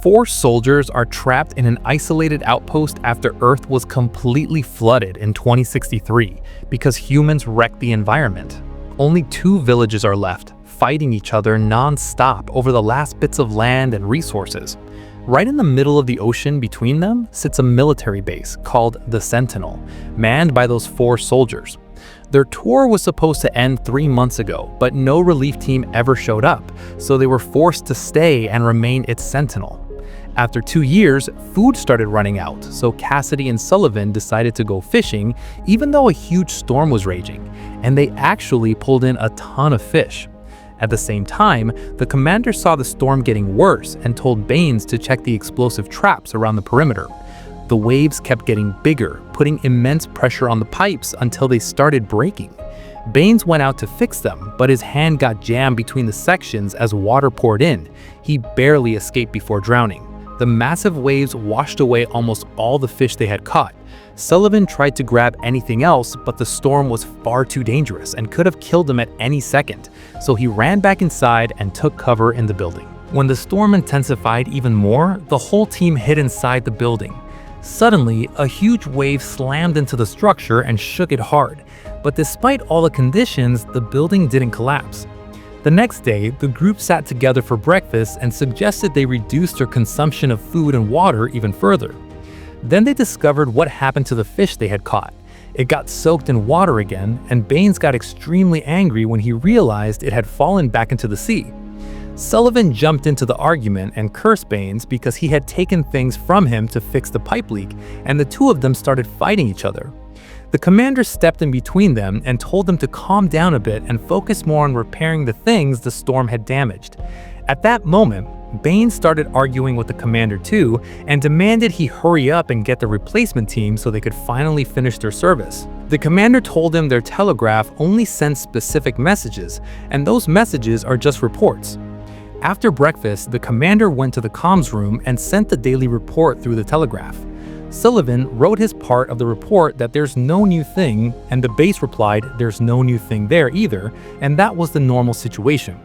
Four soldiers are trapped in an isolated outpost after Earth was completely flooded in 2063 because humans wrecked the environment. Only 2 villages are left, fighting each other non-stop over the last bits of land and resources. Right in the middle of the ocean between them sits a military base called the Sentinel, manned by those 4 soldiers. Their tour was supposed to end 3 months ago, but no relief team ever showed up, so they were forced to stay and remain its sentinel. After 2 years, food started running out, so Cassidy and Sullivan decided to go fishing even though a huge storm was raging, and they actually pulled in a ton of fish. At the same time, the commander saw the storm getting worse and told Baines to check the explosive traps around the perimeter. The waves kept getting bigger, putting immense pressure on the pipes until they started breaking. Baines went out to fix them, but his hand got jammed between the sections as water poured in. He barely escaped before drowning. The massive waves washed away almost all the fish they had caught. Sullivan tried to grab anything else, but the storm was far too dangerous and could have killed him at any second, so he ran back inside and took cover in the building. When the storm intensified even more, the whole team hid inside the building. Suddenly, a huge wave slammed into the structure and shook it hard, but despite all the conditions, the building didn't collapse. The next day, the group sat together for breakfast and suggested they reduce their consumption of food and water even further. Then they discovered what happened to the fish they had caught. It got soaked in water again, and Baines got extremely angry when he realized it had fallen back into the sea. Sullivan jumped into the argument and cursed Baines because he had taken things from him to fix the pipe leak, and the 2 of them started fighting each other. The commander stepped in between them and told them to calm down a bit and focus more on repairing the things the storm had damaged. At that moment, Baines started arguing with the commander too and demanded he hurry up and get the replacement team so they could finally finish their service. The commander told him their telegraph only sends specific messages, and those messages are just reports. After breakfast, the commander went to the comms room and sent the daily report through the telegraph. Sullivan wrote his part of the report that there's no new thing, and the base replied there's no new thing there either, and that was the normal situation.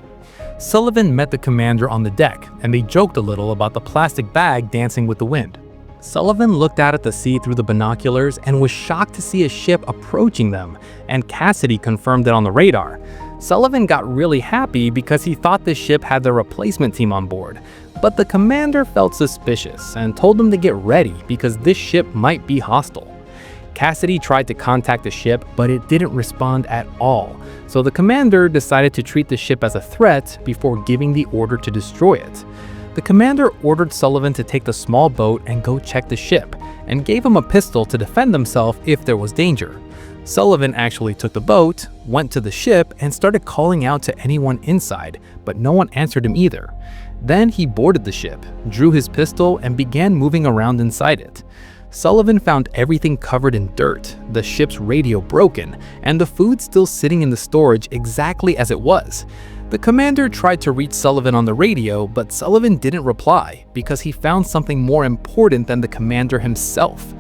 Sullivan met the commander on the deck, and they joked a little about the plastic bag dancing with the wind. Sullivan looked out at the sea through the binoculars and was shocked to see a ship approaching them, and Cassidy confirmed it on the radar. Sullivan got really happy because he thought the ship had the replacement team on board, but the commander felt suspicious and told them to get ready because this ship might be hostile. Cassidy tried to contact the ship, but it didn't respond at all, so the commander decided to treat the ship as a threat before giving the order to destroy it. The commander ordered Sullivan to take the small boat and go check the ship, and gave him a pistol to defend himself if there was danger. Sullivan actually took the boat, went to the ship, and started calling out to anyone inside, but no one answered him either. Then he boarded the ship, drew his pistol, and began moving around inside it. Sullivan found everything covered in dirt, the ship's radio broken, and the food still sitting in the storage exactly as it was. The commander tried to reach Sullivan on the radio, but Sullivan didn't reply because he found something more important than the commander himself.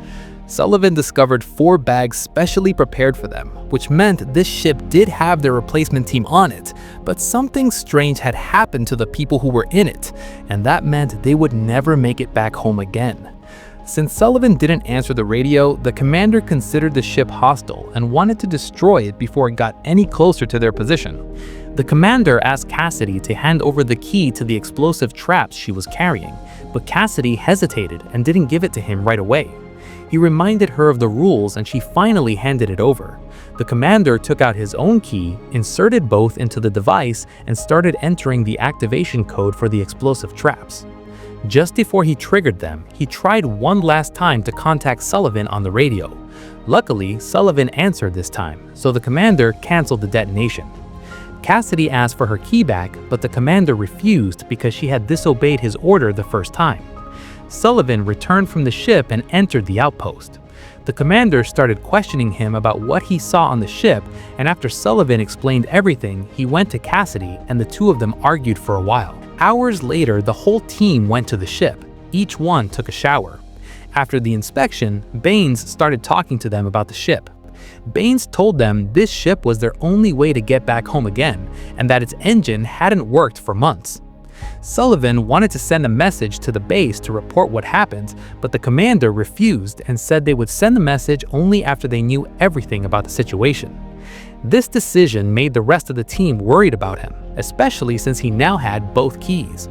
Sullivan discovered 4 bags specially prepared for them, which meant this ship did have their replacement team on it, but something strange had happened to the people who were in it, and that meant they would never make it back home again. Since Sullivan didn't answer the radio, the commander considered the ship hostile and wanted to destroy it before it got any closer to their position. The commander asked Cassidy to hand over the key to the explosive traps she was carrying, but Cassidy hesitated and didn't give it to him right away. He reminded her of the rules and she finally handed it over. The commander took out his own key, inserted both into the device, and started entering the activation code for the explosive traps. Just before he triggered them, he tried one last time to contact Sullivan on the radio. Luckily, Sullivan answered this time, so the commander canceled the detonation. Cassidy asked for her key back, but the commander refused because she had disobeyed his order the first time. Sullivan returned from the ship and entered the outpost. The commander started questioning him about what he saw on the ship, and after Sullivan explained everything, he went to Cassidy and the 2 of them argued for a while. Hours later, the whole team went to the ship. Each one took a shower. After the inspection, Baines started talking to them about the ship. Baines told them this ship was their only way to get back home again, and that its engine hadn't worked for months. Sullivan wanted to send a message to the base to report what happened, but the commander refused and said they would send the message only after they knew everything about the situation. This decision made the rest of the team worried about him, especially since he now had both keys.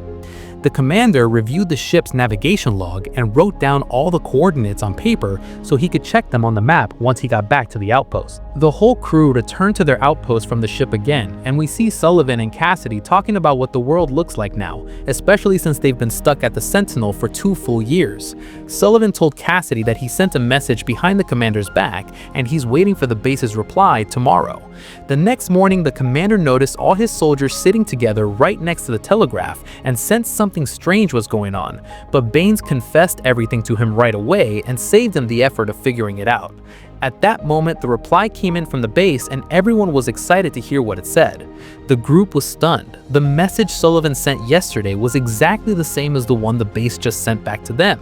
The commander reviewed the ship's navigation log and wrote down all the coordinates on paper so he could check them on the map once he got back to the outpost. The whole crew returned to their outpost from the ship again, and we see Sullivan and Cassidy talking about what the world looks like now, especially since they've been stuck at the Sentinel for 2 full years. Sullivan told Cassidy that he sent a message behind the commander's back and he's waiting for the base's reply tomorrow. The next morning, the commander noticed all his soldiers sitting together right next to the telegraph and sensed something strange was going on, but Baines confessed everything to him right away and saved him the effort of figuring it out. At that moment, the reply came in from the base and everyone was excited to hear what it said. The group was stunned. The message Sullivan sent yesterday was exactly the same as the one the base just sent back to them.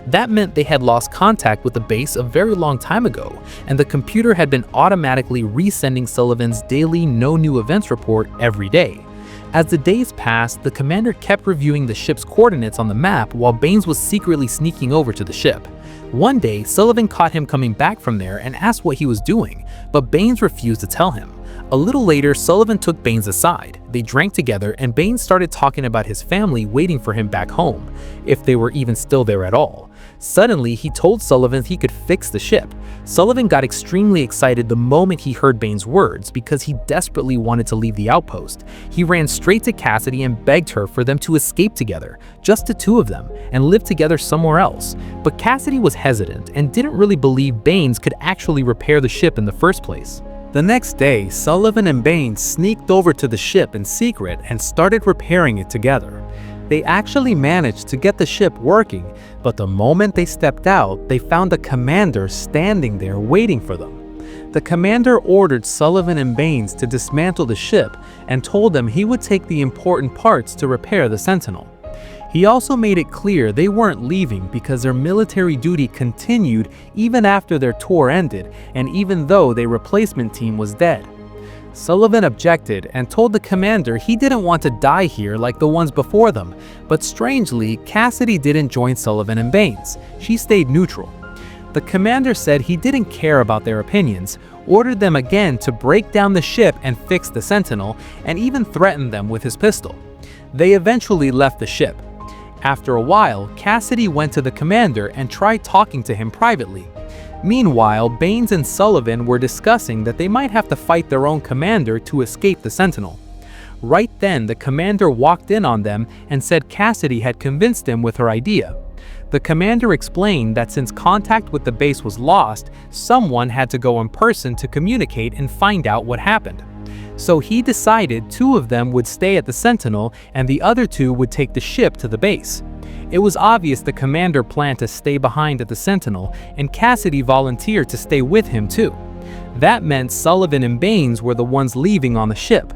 That meant they had lost contact with the base a very long time ago, and the computer had been automatically resending Sullivan's daily no new events report every day. As the days passed, the commander kept reviewing the ship's coordinates on the map while Baines was secretly sneaking over to the ship. One day, Sullivan caught him coming back from there and asked what he was doing, but Baines refused to tell him. A little later, Sullivan took Baines aside. They drank together and Baines started talking about his family waiting for him back home, if they were even still there at all. Suddenly, he told Sullivan he could fix the ship. Sullivan got extremely excited the moment he heard Baines' words because he desperately wanted to leave the outpost. He ran straight to Cassidy and begged her for them to escape together, just the two of them, and live together somewhere else. But Cassidy was hesitant and didn't really believe Baines could actually repair the ship in the first place. The next day, Sullivan and Baines sneaked over to the ship in secret and started repairing it together. They actually managed to get the ship working, but the moment they stepped out, they found the commander standing there waiting for them. The commander ordered Sullivan and Baines to dismantle the ship and told them he would take the important parts to repair the Sentinel. He also made it clear they weren't leaving because their military duty continued even after their tour ended and even though their replacement team was dead. Sullivan objected and told the commander he didn't want to die here like the ones before them, but strangely, Cassidy didn't join Sullivan and Baines. She stayed neutral. The commander said he didn't care about their opinions, ordered them again to break down the ship and fix the Sentinel, and even threatened them with his pistol. They eventually left the ship. After a while, Cassidy went to the commander and tried talking to him privately. Meanwhile, Baines and Sullivan were discussing that they might have to fight their own commander to escape the Sentinel. Right then, the commander walked in on them and said Cassidy had convinced him with her idea. The commander explained that since contact with the base was lost, someone had to go in person to communicate and find out what happened. So he decided 2 of them would stay at the Sentinel and the other 2 would take the ship to the base. It was obvious the commander planned to stay behind at the Sentinel, and Cassidy volunteered to stay with him too. That meant Sullivan and Baines were the ones leaving on the ship.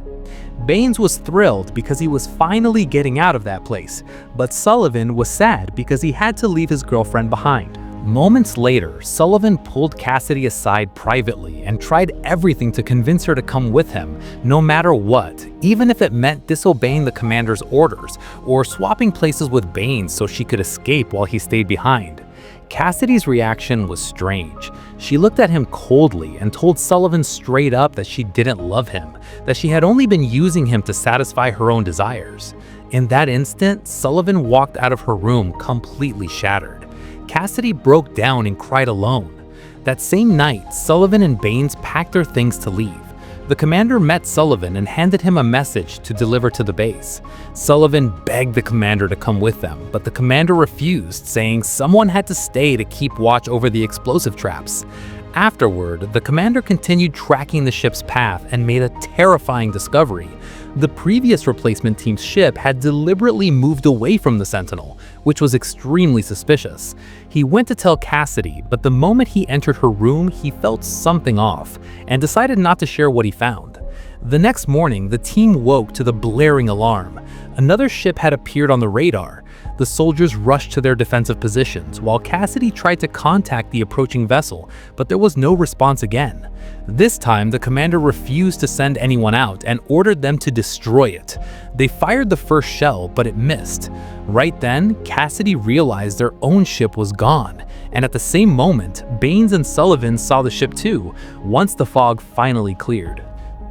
Baines was thrilled because he was finally getting out of that place, but Sullivan was sad because he had to leave his girlfriend behind. Moments later, Sullivan pulled Cassidy aside privately and tried everything to convince her to come with him, no matter what, even if it meant disobeying the commander's orders or swapping places with Baines so she could escape while he stayed behind. Cassidy's reaction was strange. She looked at him coldly and told Sullivan straight up that she didn't love him, that she had only been using him to satisfy her own desires. In that instant, Sullivan walked out of her room completely shattered. Cassidy broke down and cried alone. That same night, Sullivan and Baines packed their things to leave. The commander met Sullivan and handed him a message to deliver to the base. Sullivan begged the commander to come with them, but the commander refused, saying someone had to stay to keep watch over the explosive traps. Afterward, the commander continued tracking the ship's path and made a terrifying discovery. The previous replacement team's ship had deliberately moved away from the Sentinel, which was extremely suspicious. He went to tell Cassidy, but the moment he entered her room, he felt something off and decided not to share what he found. The next morning, the team woke to the blaring alarm. Another ship had appeared on the radar. The soldiers rushed to their defensive positions, while Cassidy tried to contact the approaching vessel, but there was no response again. This time, the commander refused to send anyone out and ordered them to destroy it. They fired the first shell, but it missed. Right then, Cassidy realized their own ship was gone, and at the same moment, Baines and Sullivan saw the ship too, once the fog finally cleared.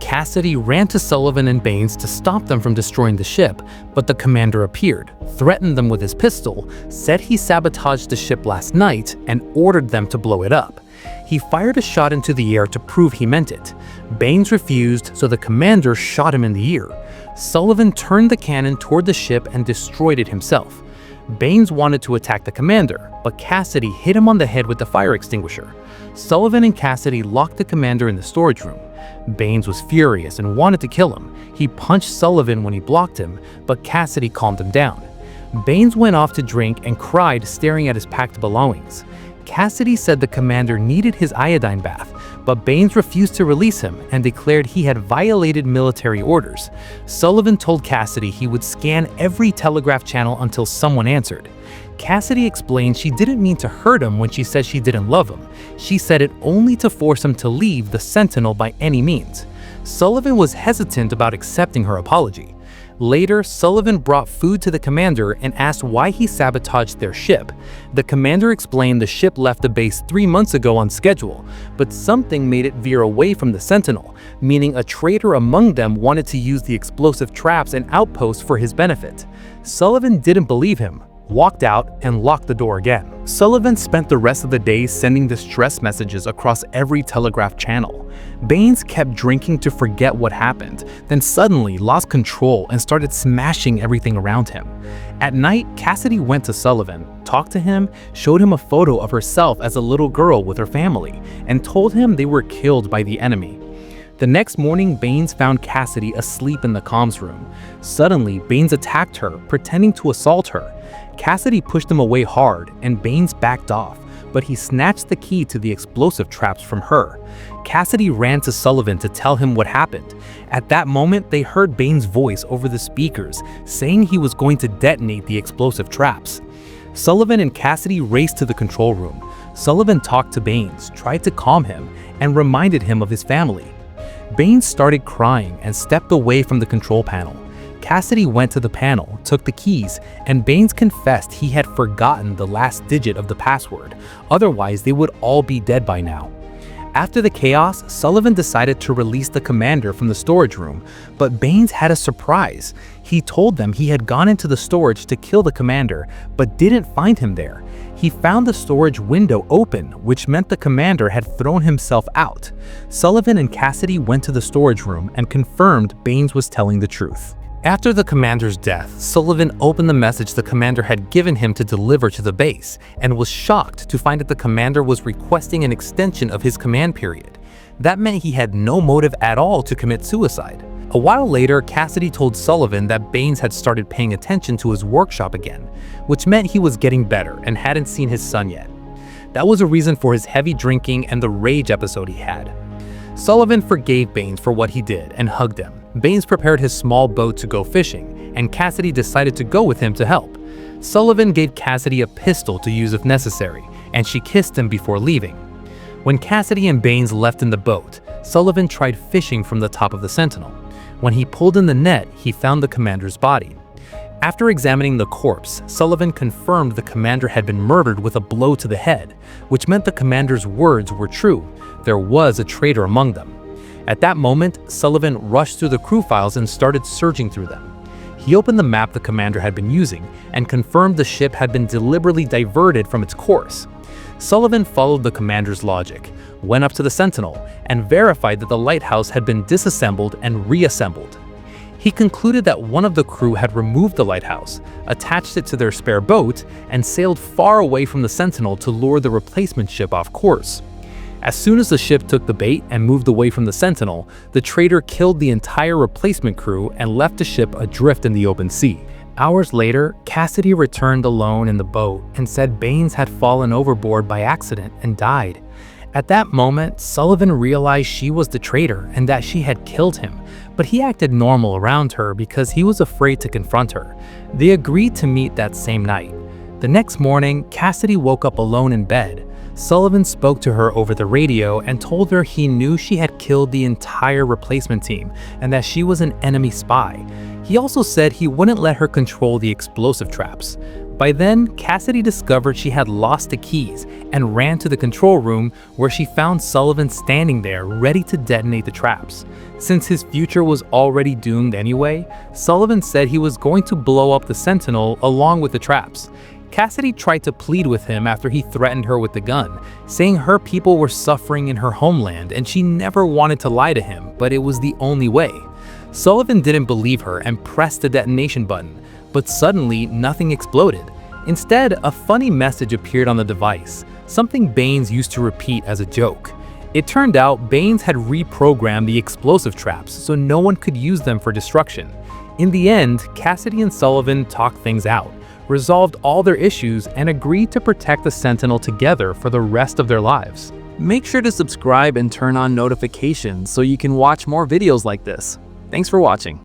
Cassidy ran to Sullivan and Baines to stop them from destroying the ship, but the commander appeared, threatened them with his pistol, said he sabotaged the ship last night, and ordered them to blow it up. He fired a shot into the air to prove he meant it. Baines refused, so the commander shot him in the ear. Sullivan turned the cannon toward the ship and destroyed it himself. Baines wanted to attack the commander, but Cassidy hit him on the head with the fire extinguisher. Sullivan and Cassidy locked the commander in the storage room. Baines was furious and wanted to kill him. He punched Sullivan when he blocked him, but Cassidy calmed him down. Baines went off to drink and cried, staring at his packed belongings. Cassidy said the commander needed his iodine bath, but Baines refused to release him and declared he had violated military orders. Sullivan told Cassidy he would scan every telegraph channel until someone answered. Cassidy explained she didn't mean to hurt him when she said she didn't love him. She said it only to force him to leave the Sentinel by any means. Sullivan was hesitant about accepting her apology. Later, Sullivan brought food to the commander and asked why he sabotaged their ship. The commander explained the ship left the base 3 months ago on schedule, but something made it veer away from the Sentinel, meaning a traitor among them wanted to use the explosive traps and outposts for his benefit. Sullivan didn't believe him, walked out, and locked the door again. Sullivan spent the rest of the day sending distress messages across every telegraph channel. Baines kept drinking to forget what happened, then suddenly lost control and started smashing everything around him. At night, Cassidy went to Sullivan, talked to him, showed him a photo of herself as a little girl with her family, and told him they were killed by the enemy. The next morning, Baines found Cassidy asleep in the comms room. Suddenly, Baines attacked her, pretending to assault her. Cassidy pushed him away hard, and Baines backed off, but he snatched the key to the explosive traps from her. Cassidy ran to Sullivan to tell him what happened. At that moment, they heard Baines' voice over the speakers, saying he was going to detonate the explosive traps. Sullivan and Cassidy raced to the control room. Sullivan talked to Baines, tried to calm him, and reminded him of his family. Baines started crying and stepped away from the control panel. Cassidy went to the panel, took the keys, and Baines confessed he had forgotten the last digit of the password. Otherwise, they would all be dead by now. After the chaos, Sullivan decided to release the commander from the storage room, but Baines had a surprise. He told them he had gone into the storage to kill the commander, but didn't find him there. He found the storage window open, which meant the commander had thrown himself out. Sullivan and Cassidy went to the storage room and confirmed Baines was telling the truth. After the commander's death, Sullivan opened the message the commander had given him to deliver to the base, and was shocked to find that the commander was requesting an extension of his command period. That meant he had no motive at all to commit suicide. A while later, Cassidy told Sullivan that Baines had started paying attention to his workshop again, which meant he was getting better and hadn't seen his son yet. That was a reason for his heavy drinking and the rage episode he had. Sullivan forgave Baines for what he did and hugged him. Baines prepared his small boat to go fishing, and Cassidy decided to go with him to help. Sullivan gave Cassidy a pistol to use if necessary, and she kissed him before leaving. When Cassidy and Baines left in the boat, Sullivan tried fishing from the top of the Sentinel. When he pulled in the net, he found the commander's body. After examining the corpse, Sullivan confirmed the commander had been murdered with a blow to the head, which meant the commander's words were true. There was a traitor among them. At that moment, Sullivan rushed through the crew files and started searching through them. He opened the map the commander had been using and confirmed the ship had been deliberately diverted from its course. Sullivan followed the commander's logic, went up to the Sentinel, and verified that the lighthouse had been disassembled and reassembled. He concluded that one of the crew had removed the lighthouse, attached it to their spare boat, and sailed far away from the Sentinel to lure the replacement ship off course. As soon as the ship took the bait and moved away from the Sentinel, the traitor killed the entire replacement crew and left the ship adrift in the open sea. Hours later, Cassidy returned alone in the boat and said Baines had fallen overboard by accident and died. At that moment, Sullivan realized she was the traitor and that she had killed him, but he acted normal around her because he was afraid to confront her. They agreed to meet that same night. The next morning, Cassidy woke up alone in bed. Sullivan spoke to her over the radio and told her he knew she had killed the entire replacement team and that she was an enemy spy. He also said he wouldn't let her control the explosive traps. By then, Cassidy discovered she had lost the keys and ran to the control room where she found Sullivan standing there ready to detonate the traps. Since his future was already doomed anyway, Sullivan said he was going to blow up the Sentinel along with the traps. Cassidy tried to plead with him after he threatened her with the gun, saying her people were suffering in her homeland and she never wanted to lie to him, but it was the only way. Sullivan didn't believe her and pressed the detonation button, but suddenly nothing exploded. Instead, a funny message appeared on the device, something Baines used to repeat as a joke. It turned out Baines had reprogrammed the explosive traps so no one could use them for destruction. In the end, Cassidy and Sullivan talked things out, resolved all their issues, and agreed to protect the Sentinel together for the rest of their lives. Make sure to subscribe and turn on notifications so you can watch more videos like this. Thanks for watching.